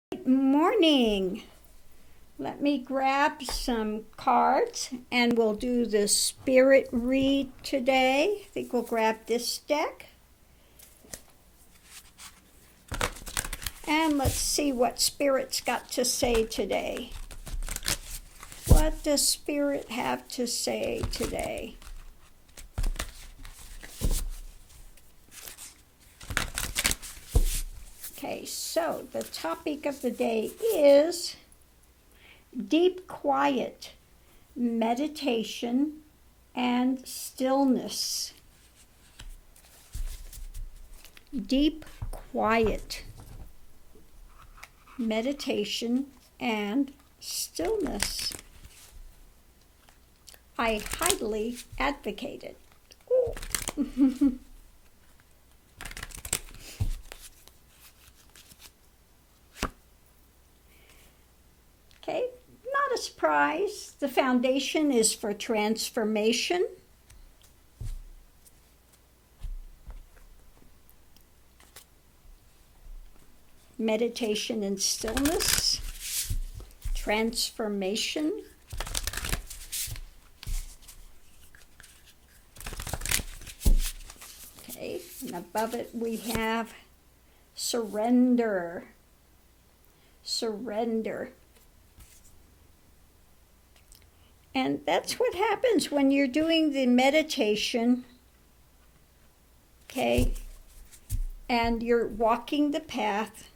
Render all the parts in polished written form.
Good morning. Let me grab some cards and we'll do the spirit read today. I think we'll grab this deck. And let's see what Spirit's got to say today. What does Spirit have to say today? Okay, so the topic of the day is deep quiet, meditation, and stillness. Deep quiet, meditation, and stillness. I highly advocate it. Okay, not a surprise. The foundation is for transformation. Meditation and stillness. Transformation. Okay, and above it we have surrender. Surrender. And that's what happens when you're doing the meditation, okay, and you're walking the path.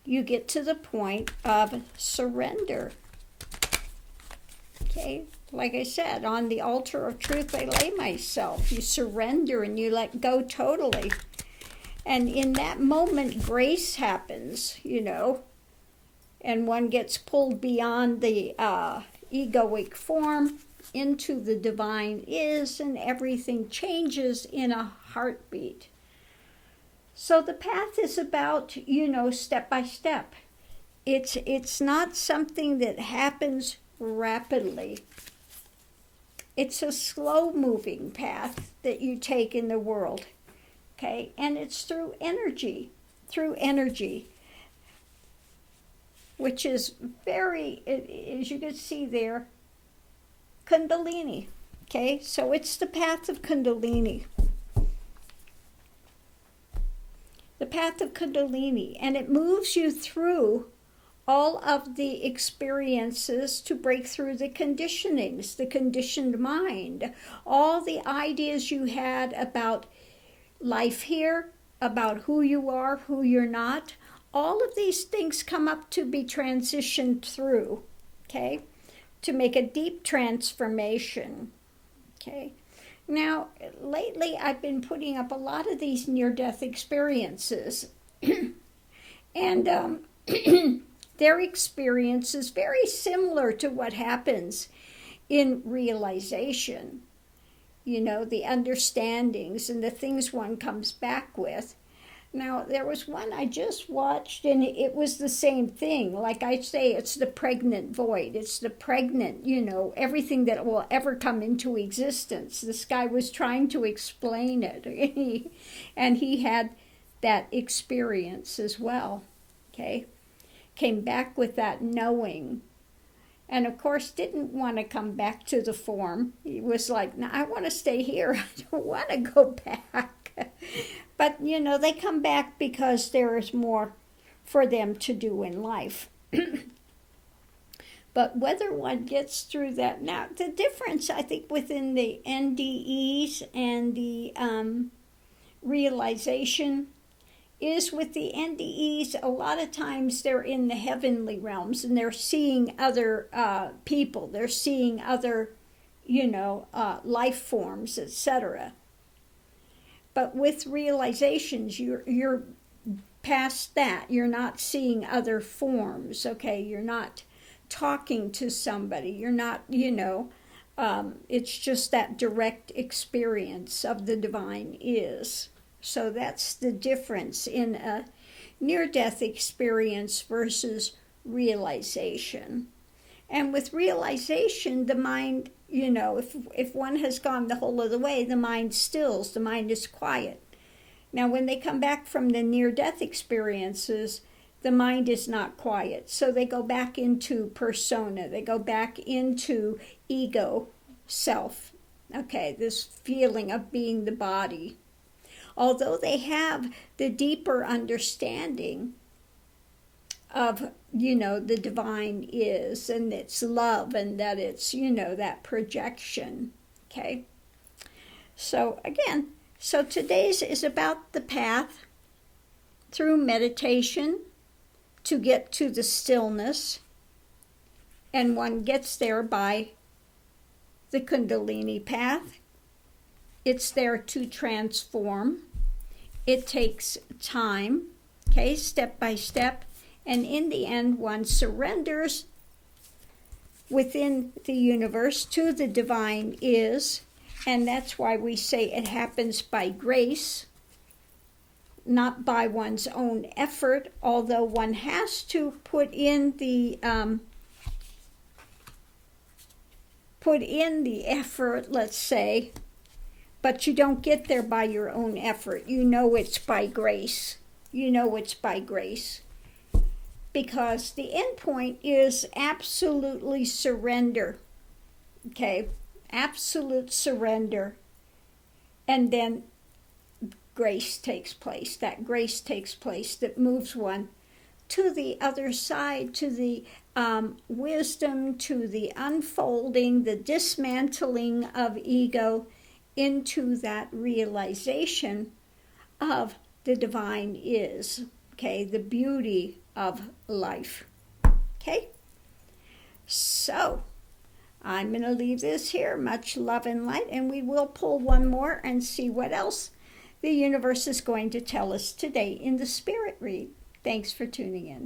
You get to the point of surrender. Okay, like I said, on the altar of truth I lay myself. You surrender and you let go totally. And in that moment, grace happens, and one gets pulled beyond the egoic form into the divine is, and everything changes in a heartbeat. So the path is about, step by step. It's not something that happens rapidly. It's a slow-moving path that you take in the world. Okay, and it's through energy, which is very, as you can see there, Kundalini. Okay, so it's the path of Kundalini. The path of Kundalini, and it moves you through all of the experiences to break through the conditionings, the conditioned mind, all the ideas you had about life here, about who you are, who you're not. All of these things come up to be transitioned through, okay, to make a deep transformation, okay. Now, lately I've been putting up a lot of these near-death experiences, and their experience is very similar to what happens in realization. The understandings and the things one comes back with. Now, there was one I just watched, and it was the same thing. Like I say, it's the pregnant void. It's the pregnant, everything that will ever come into existence. This guy was trying to explain it, and he had that experience as well, okay? Came back with that knowing. And of course, didn't want to come back to the form. He was like, no, I want to stay here. I don't want to go back. But, they come back because there is more for them to do in life. But whether one gets through that, now the difference, I think, within the NDEs and the realization is with the NDEs, a lot of times they're in the heavenly realms and they're seeing other people. They're seeing other, life forms, etc. But with realizations, you're past that. You're not seeing other forms, okay? You're not talking to somebody. You're not, it's just that direct experience of the divine is. So that's the difference in a near-death experience versus realization. And with realization, the mind, if one has gone the whole of the way, the mind stills, the mind is quiet. Now, when they come back from the near-death experiences, the mind is not quiet. So they go back into persona. They go back into ego, self. Okay, this feeling of being the body. Although they have the deeper understanding of, the divine is, and it's love, and that it's, that projection. Okay? So again, today's is about the path through meditation to get to the stillness, and one gets there by the Kundalini path. It's there to transform. It takes time, okay, step by step, and in the end one surrenders within the universe to the divine is, and that's why we say it happens by grace, not by one's own effort, although one has to put in the effort, let's say, but you don't get there by your own effort. It's by grace. It's by grace. Because the end point is absolutely surrender. Okay? Absolute surrender. And then grace takes place. That grace takes place that moves one to the other side, to the wisdom, to the unfolding, the dismantling of ego, into that realization of the divine is, okay, the beauty of life. Okay? So, I'm going to leave this here. Much love and light, and we will pull one more and see what else the universe is going to tell us today in the Spirit Read. Thanks for tuning in.